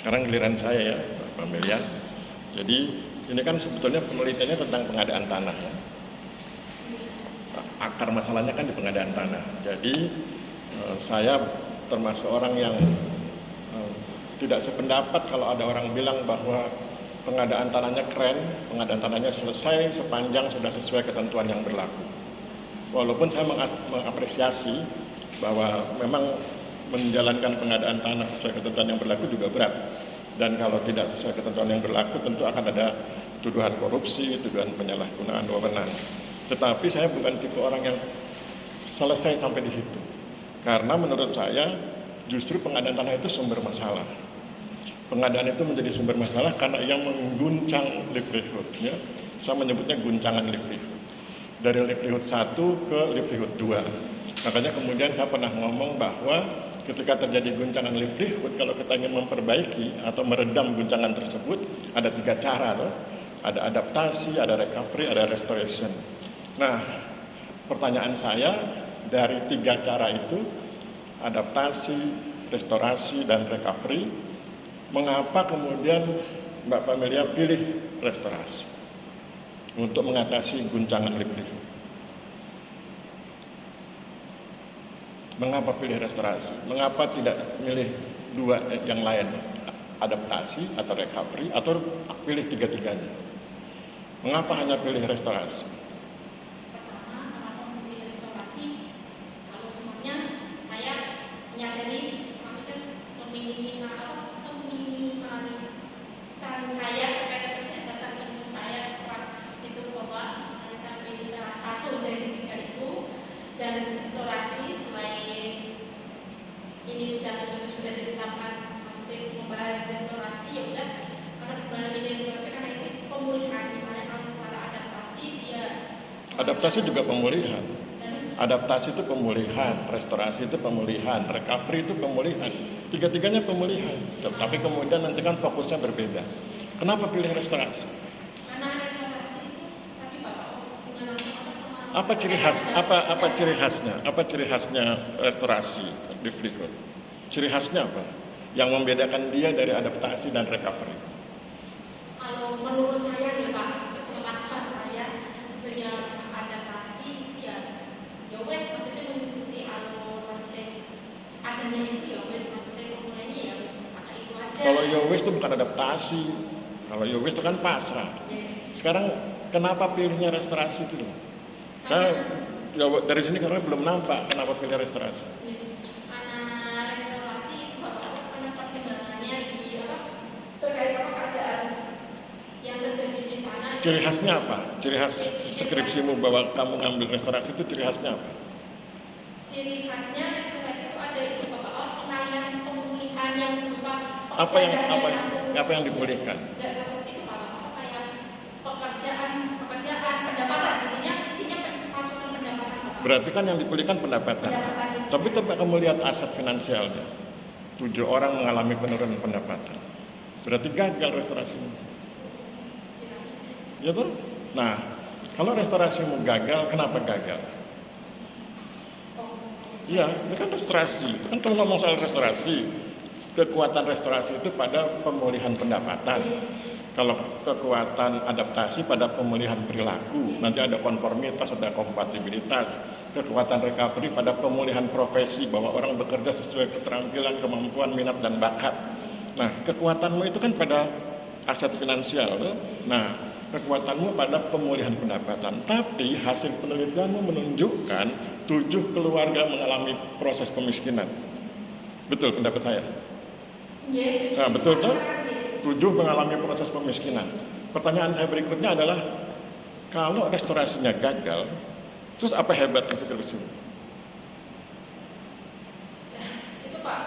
Sekarang giliran saya ya, Pak Melian. Jadi ini kan sebetulnya penelitiannya tentang pengadaan tanah ya. Akar masalahnya kan di pengadaan tanah. Jadi saya termasuk orang yang tidak sependapat kalau ada orang bilang bahwa pengadaan tanahnya keren, pengadaan tanahnya selesai sepanjang sudah sesuai ketentuan yang berlaku. Walaupun saya mengapresiasi bahwa memang menjalankan pengadaan tanah sesuai ketentuan yang berlaku juga berat. Dan kalau tidak sesuai ketentuan yang berlaku tentu akan ada tuduhan korupsi, tuduhan penyalahgunaan wewenang. Tetapi saya bukan tipe orang yang selesai sampai di situ. Karena menurut saya justru pengadaan tanah itu sumber masalah. Pengadaan itu menjadi sumber masalah karena yang mengguncang livelihood. Ya. Saya menyebutnya guncangan livelihood. Dari livelihood 1 ke livelihood 2. Makanya kemudian saya pernah ngomong bahwa ketika terjadi guncangan livelihood, kalau kita ingin memperbaiki atau meredam guncangan tersebut, ada 3 cara. Loh. Ada adaptasi, ada recovery, ada restoration. Nah, pertanyaan saya dari 3 cara itu, adaptasi, restorasi, dan recovery, mengapa kemudian Mbak Pamelia pilih restorasi untuk mengatasi guncangan livelihood? Mengapa pilih restorasi? Mengapa tidak milih 2 yang lain? Adaptasi atau recovery, atau pilih 3-tiganya? Mengapa hanya pilih restorasi? Dan restorasi selain ini sudah ditetapkan, maksudnya membahas restorasi ya udah, karena dalam ini restorasi karena ini pemulihan, misalnya kalau masalah adaptasi dia adaptasi juga pemulihan. Adaptasi itu pemulihan, restorasi itu pemulihan, recovery itu pemulihan. 3-tiganya pemulihan. Tapi kemudian nanti kan fokusnya berbeda. Kenapa pilih restorasi? Apa ciri khasnya? Apa ciri khasnya restorasi livelihood? Ciri khasnya apa? Yang membedakan dia dari adaptasi dan recovery? Kalau menurut saya nih Pak, sepengetahuan saya yang adaptasi ya wes, maksudnya mengikuti alur, maksudnya adanya itu ya wes, maksudnya pemulainya ya wes, pakai itu aja. Kalau ya wes itu bukan adaptasi. Kalau ya wes itu kan pasrah. Sekarang kenapa pilihnya restorasi itu? Saya ya, dari sini karena belum nampak kenapa pilih restorasi. Karena restorasi itu karena pertimbangannya di terkait keadaan yang terjadi di sana. Ciri khasnya apa? Ciri khas skripsimu bahwa kamu ngambil restorasi itu ciri khasnya apa? Ciri khasnya restorasi itu ada itu Bapak, pengalihan pemulihan yang berupa apa yang dipulihkan? Enggak seperti itu Bapak, kayak pekerjaan pendapatan, intinya masukan pendapatan Bapak. Berarti kan yang dipulihkan pendapatan. Tapi coba kamu lihat aset finansialnya. 7 orang mengalami penurunan pendapatan. Berarti gagal restorasimu. Ya tuh? Nah, kalau restorasimu gagal, kenapa gagal? Iya, ini kan restorasi. Kan kamu ngomong soal restorasi. Kekuatan restorasi itu pada pemulihan pendapatan. Kalau kekuatan adaptasi pada pemulihan perilaku, nanti ada konformitas, ada kompatibilitas. Kekuatan recovery pada pemulihan profesi, bahwa orang bekerja sesuai keterampilan, kemampuan, minat, dan bakat. Nah, kekuatanmu itu kan pada aset finansial. Nah, kekuatanmu pada pemulihan pendapatan. Tapi hasil penelitianmu menunjukkan 7 keluarga mengalami proses pemiskinan. Betul pendapat saya? Nah, betul tuh? 7 mengalami proses pemiskinan. Pertanyaan saya berikutnya adalah, kalau restorasinya gagal, terus apa hebatnya skripsi? Itu Pak,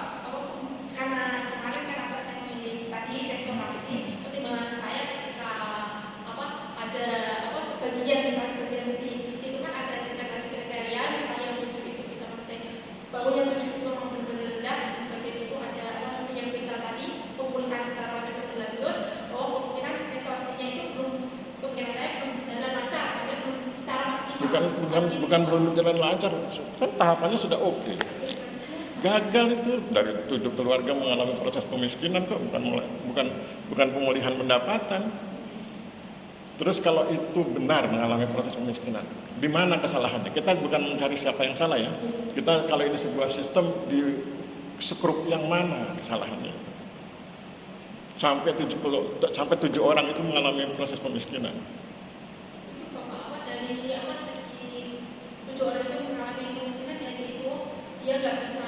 karena kemarin kenapa saya milih tadi restorasi, pertimbangan saya ketika ada sebagian di itu kan ada kriteria, misalnya yang 7 itu bisa maksudnya bahwa yang 7 itu memang benar-benar rendah, di sebagian itu ada yang bisa tadi pemulihan secara maksudnya berlanjut, bahwa kemungkinan restorasinya itu kemungkinan saya belum berjalan lancar, maksudnya belum secara maksimal. Bukan belum berjalan lancar, kan tahapannya sudah oke. Gagal itu dari 7 keluarga mengalami proses pemiskinan kok, bukan pemulihan pendapatan. Terus kalau itu benar mengalami proses pemiskinan, di mana kesalahannya? Kita bukan mencari siapa yang salah ya. Kita kalau ini sebuah sistem di skrup yang mana kesalahannya itu? Sampai 7 orang itu mengalami proses pemiskinan. Itu Bapak apa dari apa segi 7 orang itu mengalami kemiskinan dari itu dia nggak bisa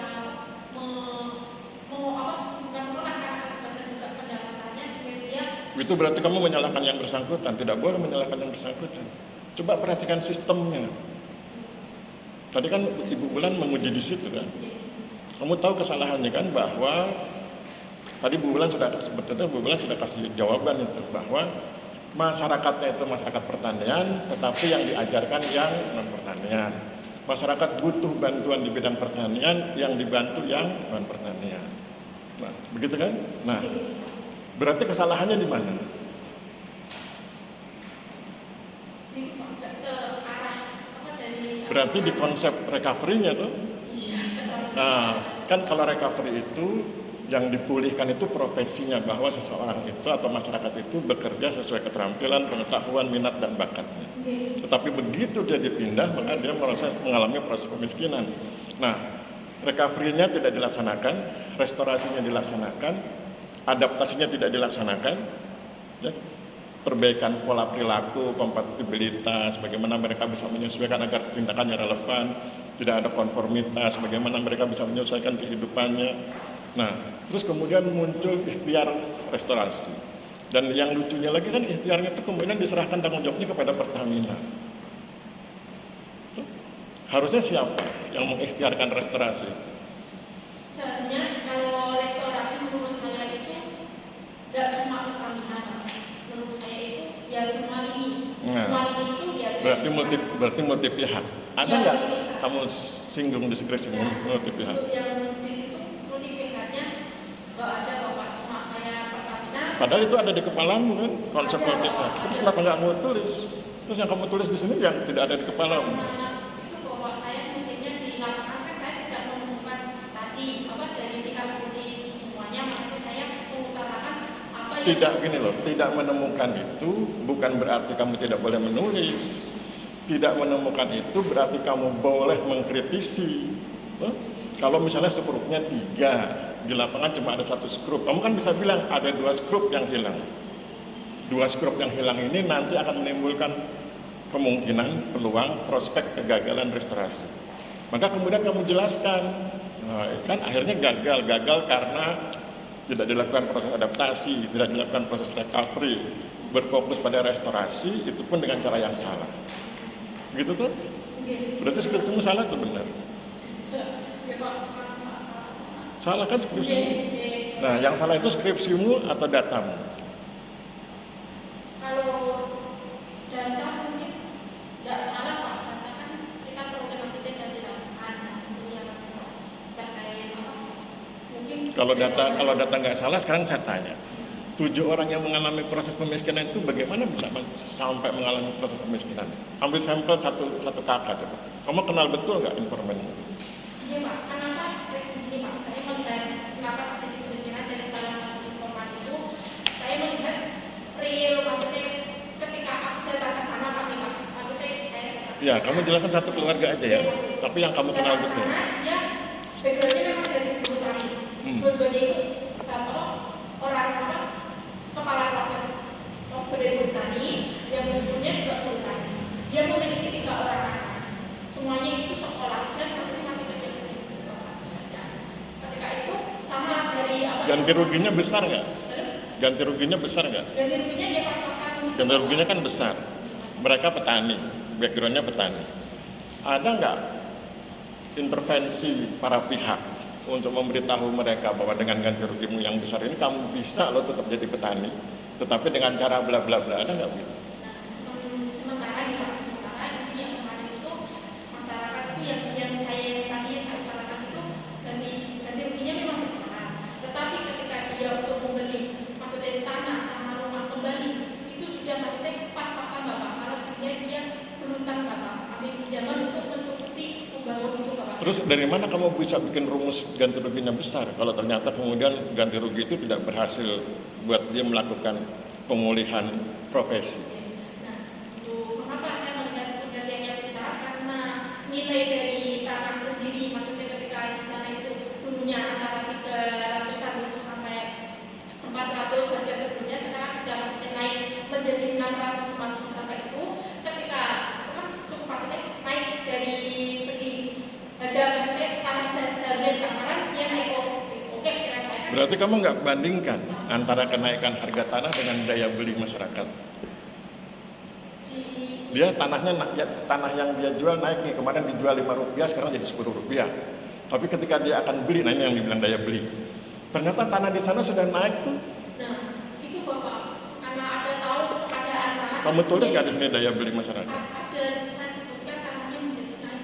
bukan menolak karena keterbatasan juga pendapatannya sehingga dia Itu berarti kamu menyalahkan yang bersangkutan. Tidak boleh menyalahkan yang bersangkutan. Coba perhatikan sistemnya. Tadi kan Ibu Bulan menguji di situ kan. Kamu tahu kesalahannya kan, bahwa tadi Bu Bulan sudah kasih jawaban itu, bahwa masyarakatnya itu masyarakat pertanian, tetapi yang diajarkan yang non pertanian. Masyarakat butuh bantuan di bidang pertanian, yang dibantu yang non pertanian. Nah, begitu kan? Nah, berarti kesalahannya di mana? itu Pak nggak searah apa dari Berarti di konsep recovery-nya tuh. Nah, kan kalau recovery itu yang dipulihkan itu profesinya, bahwa seseorang itu atau masyarakat itu bekerja sesuai keterampilan, pengetahuan, minat dan bakatnya. Tetapi begitu dia dipindah, maka dia mengalami proses pemiskinan. Nah, recovery-nya tidak dilaksanakan, restorasinya dilaksanakan, adaptasinya tidak dilaksanakan, ya. Perbaikan pola perilaku, kompatibilitas, bagaimana mereka bisa menyesuaikan agar tindakannya relevan, tidak ada konformitas, bagaimana mereka bisa menyesuaikan kehidupannya. Nah, terus kemudian muncul ikhtiar restorasi. Dan yang lucunya lagi kan ikhtiarnya itu kemudian diserahkan tanggung jawabnya kepada Pertamina. Harusnya siapa yang mengikhtiarkan restorasi itu? sebenarnya kalau restorasi menurut saya itu nggak cuma Pertamina Pak. Menurut saya itu ya semua ini itu ya Berarti multi pihak. Ada nggak kamu singgung di skripsi multi pihak? untuk yang di situ multi pihaknya nggak ada Bapak, cuma kayak Pertamina. Padahal itu ada di kepalamu kan, konsep multi pihak. Terus kenapa nggak kamu tulis? Terus yang kamu tulis di sini yang tidak ada di kepalamu. Itu bahwa saya mungkinnya di lapangan kan saya tidak menemukan tadi apa dari pihak multi semuanya, maksudnya saya mengutarakan apa yang Tidak gini loh, tidak menemukan itu bukan berarti kamu tidak boleh menulis. Tidak menemukan itu berarti kamu boleh mengkritisi. Tuh. Kalau misalnya skrupnya 3, di lapangan cuma ada 1 skrup, kamu kan bisa bilang ada 2 skrup yang hilang. 2 skrup yang hilang ini nanti akan menimbulkan kemungkinan, peluang, prospek kegagalan restorasi. Maka kemudian kamu jelaskan, nah, kan akhirnya gagal karena tidak dilakukan proses adaptasi, tidak dilakukan proses recovery, berfokus pada restorasi, itu pun dengan cara yang salah. Begitu tuh? Berarti skripsimu salah tuh benar? Salah kan skripsimu? Nah, yang salah itu skripsimu atau datamu? kalau data mungkin nggak salah Pak, data kan kita perlu maksudnya dari lapangan itu yang terkait apa mungkin Kalau data nggak salah, sekarang saya tanya, 7 orang yang mengalami proses pemiskinan itu bagaimana bisa sampai mengalami proses pemiskinan? Ambil sampel satu kakak coba. Kamu kenal betul nggak informannya? iya Pak, kenapa ini Pak, saya melihat kenapa terjadi kemiskinan dari salah satu informan itu saya melihat real, maksudnya ketika aku datang ke sana Pak, maksudnya saya Ya, kamu jelaskan satu keluarga aja ya. Tapi yang kamu kenal betul. dia backgroundnya memang dari guru tani. Dua-duanya itu orang kepala keluarga dari guru tani, yang ibunya juga guru tani. Dia memiliki 3 orang anak. Semuanya itu sekolah dan maksudnya masih kecil. Ketika itu sama dari apa? Ganti ruginya besar nggak? Ganti ruginya besar nggak? Ganti ruginya dia pas-pasan. Ganti ruginya kan besar. Mereka petani, backgroundnya petani. Ada nggak intervensi para pihak untuk memberitahu mereka bahwa dengan ganti rugimu yang besar ini kamu bisa lo tetap jadi petani, tetapi dengan cara bla bla bla, ada nggak gitu? Sementara itu yang kemarin itu masyarakat itu yang saya tadi utarakan itu ganti ruginya memang besar. Tetapi ketika dia untuk membeli maksudnya tanah sama rumah kembali itu sudah maksudnya pas-pasan Bapak. Kalau dia berhutang Bapak, ambil pinjaman untuk mencukupi membangun itu Bapak. Terus dari mana kamu bisa bikin rumus ganti ruginya besar kalau ternyata kemudian ganti rugi itu tidak berhasil buat dia melakukan pemulihan profesi? Nah, kenapa saya melihat pergantiannya besar? Karena nilai dari tanah sendiri, maksudnya ketika di sana itu dulunya antara 300-an itu sampai 400 harga sebelumnya, sekarang sudah maksudnya naik menjadi 650 sampai itu. Ketika itu kan cukup maksudnya naik dari segi harga, maksudnya tanah seharusnya di pasaran dia naik oke kira-kira. Berarti kamu nggak bandingkan antara kenaikan harga tanah dengan daya beli masyarakat. Dia tanah yang dia jual naik nih, kemarin dijual Rp5, sekarang jadi Rp10. Tapi ketika dia akan beli, nah ini yang dibilang daya beli. Ternyata tanah di sana sudah naik tuh. Nah, itu Bapak, karena ada tahu keadaan tanah. Kamu tulis nggak di sini daya beli masyarakat? Ada, saya sebutkan tanahnya menjadi naik.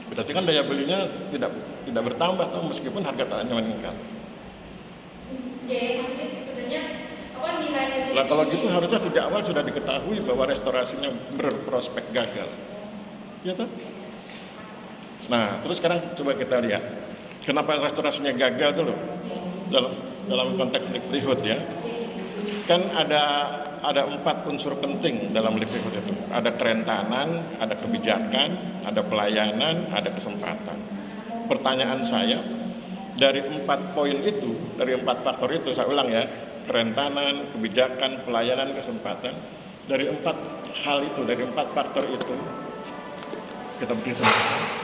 Berarti kan daya belinya tidak bertambah tuh meskipun harga tanahnya meningkat. Ya, maksudnya sebenarnya apa nilai dari Nah kalau gitu harusnya sejak awal sudah diketahui bahwa restorasinya berprospek gagal. Ya toh? Nah, terus sekarang coba kita lihat kenapa restorasinya gagal dulu dalam konteks livelihood ya. Kan ada 4 unsur penting dalam livelihood itu. Ada kerentanan, ada kebijakan, ada pelayanan, ada kesempatan. Pertanyaan saya, dari 4 poin itu, dari 4 faktor itu, saya ulang ya, kerentanan, kebijakan, pelayanan, kesempatan. Dari 4 hal itu, dari 4 faktor itu, kita bikin semua.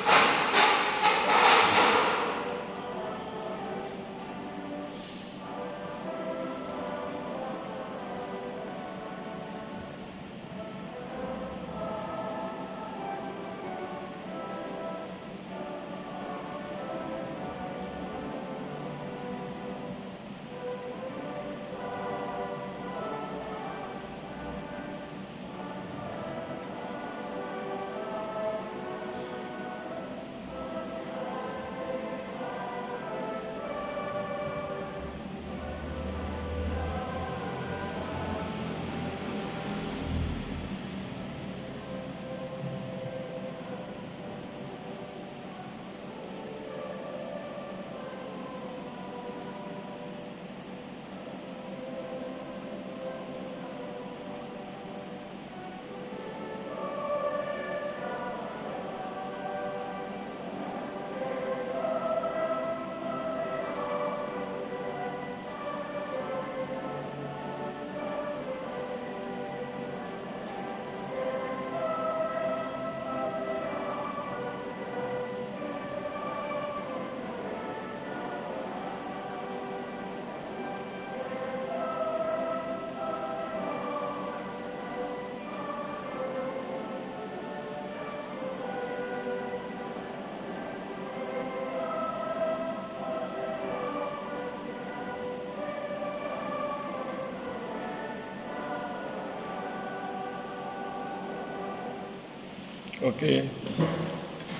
Oke,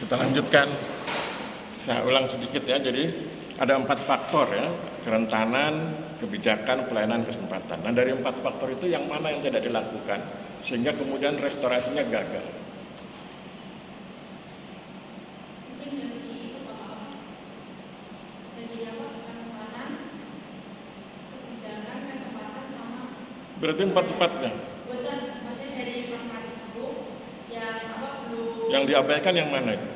kita lanjutkan. Saya ulang sedikit ya. Jadi ada 4 faktor ya: kerentanan, kebijakan, pelayanan, kesempatan. Nah dari 4 faktor itu yang mana yang tidak dilakukan sehingga kemudian restorasinya gagal? mungkin dari itu Bapak, dari apa kerentanan, kebijakan, kesempatan sama. Berarti 4-4-nya. Betul, maksudnya dari 4 itu yang apa belum. Yang diabaikan yang mana itu?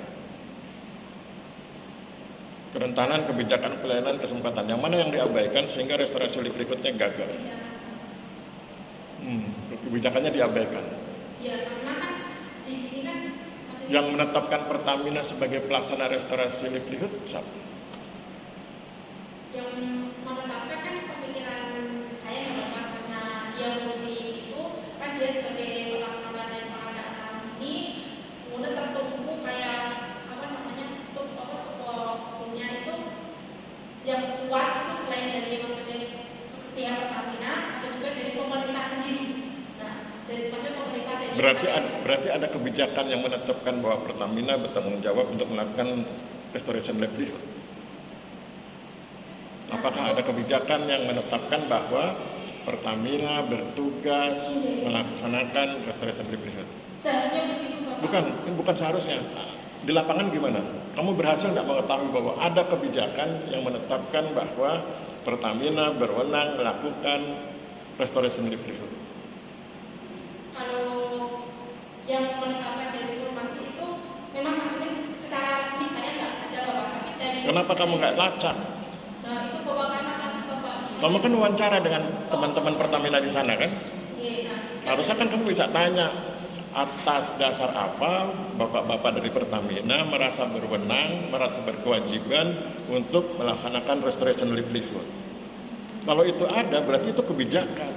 Kerentanan, kebijakan, pelayanan, kesempatan. Yang mana yang diabaikan sehingga restorasi berikutnya gagal? Kebijakannya diabaikan. Ya, karena kan di sini kan maksudnya Yang menetapkan Pertamina sebagai pelaksana restorasi livelihood siapa? yang menetapkan kan pemikiran saya ya Bapak, karena dia multi itu kan dia sebagai pelaksana dan pengadaan tanah ini kemudian tertumpu kayak apa namanya tupoksinya itu yang kuat itu selain dari maksudnya pihak Pertamina ada juga dari pemerintah sendiri. Nah, dari maksudnya pemerintah dan Berarti ada kebijakan yang menetapkan bahwa Pertamina bertanggung jawab untuk melakukan restoration livelihood. Apakah ada kebijakan yang menetapkan bahwa Pertamina bertugas melaksanakan restoration livelihood? seharusnya begitu Bapak. Bukan seharusnya. Di lapangan gimana? Kamu berhasil nggak mengetahui bahwa ada kebijakan yang menetapkan bahwa Pertamina berwenang melakukan restoration livelihood? Kalau yang menetapkan dari informasi itu memang maksudnya secara resmi saya nggak ada Bapak, tapi dari Kenapa kamu nggak lacak? nah itu Bapak karena tadi Bapak Kamu kan wawancara dengan teman-teman Pertamina di sana kan? iya, Harusnya kan kamu bisa tanya atas dasar apa bapak-bapak dari Pertamina merasa berwenang, merasa berkewajiban untuk melaksanakan restoration livelihood. Kalau itu ada, berarti itu kebijakan.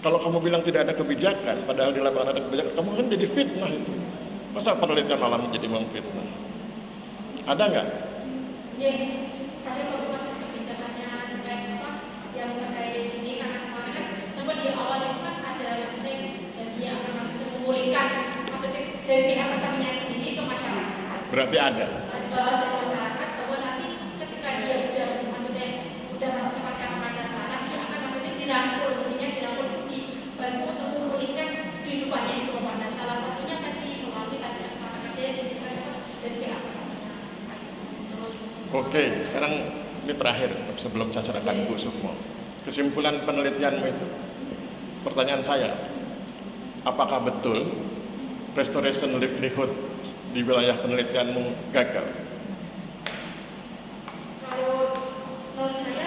Kalau kamu bilang tidak ada kebijakan, padahal di lapangan ada kebijakan, kamu kan jadi fitnah itu. Masa penelitian malam jadi memfitnah? Ada nggak? iya, ada Bapak maksudnya kebijakannya terkait apa yang terkait ini karena kemarin kan sempat di awal itu kan ada maksudnya jadi akan maksudnya memulihkan maksudnya dari pihak Pertamina sendiri ke masyarakat. Berarti ada. Dari masyarakat bahwa nanti ketika dia udah maksudnya pasca pengadaan tanah dia akan maksudnya dirangkul intinya dirangkul dibantu untuk memulihkan kehidupannya itu Bapak. Dan salah satunya tadi melalui tadi kata-kata yang diberikan dari pihak Pertamina. Oke, sekarang ini terakhir sebelum saya serahkan Bu Sukmo. Kesimpulan penelitianmu itu, pertanyaan saya, apakah betul restoration livelihood di wilayah penelitianmu gagal? Kalau menurut saya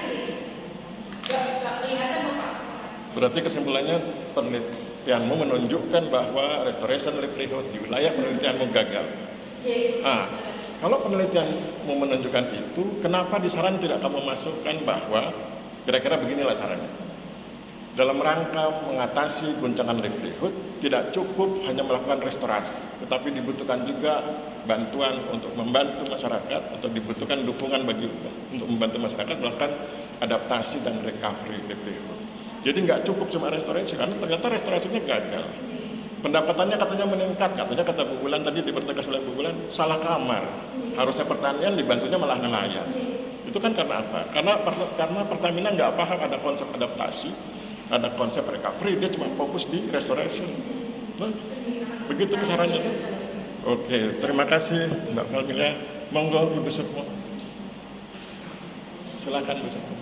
nggak kelihatan Bapak. Berarti kesimpulannya penelitianmu menunjukkan bahwa restoration livelihood di wilayah penelitianmu gagal. Ah, kalau penelitianmu menunjukkan itu, kenapa di saran tidak kamu masukkan bahwa kira-kira beginilah sarannya. Dalam rangka mengatasi guncangan livelihood, tidak cukup hanya melakukan restorasi, tetapi dibutuhkan juga bantuan untuk membantu masyarakat atau dibutuhkan dukungan untuk membantu masyarakat melakukan adaptasi dan recovery livelihood. Jadi nggak cukup cuma restorasi, karena ternyata restorasinya gagal. Pendapatannya katanya meningkat, katanya kata Bu Bulan tadi dipertegas oleh Bu Bulan, salah kamar. Harusnya pertanian dibantunya malah nelayan. Itu kan karena apa? Karena Pertamina nggak paham ada konsep adaptasi, ada konsep recovery, dia cuma fokus di restoration. Nah, begitu sarannya. Oke, terima kasih Mbak Valmilia. Monggo Ibu Sukmo. Silakan Bu Sukmo.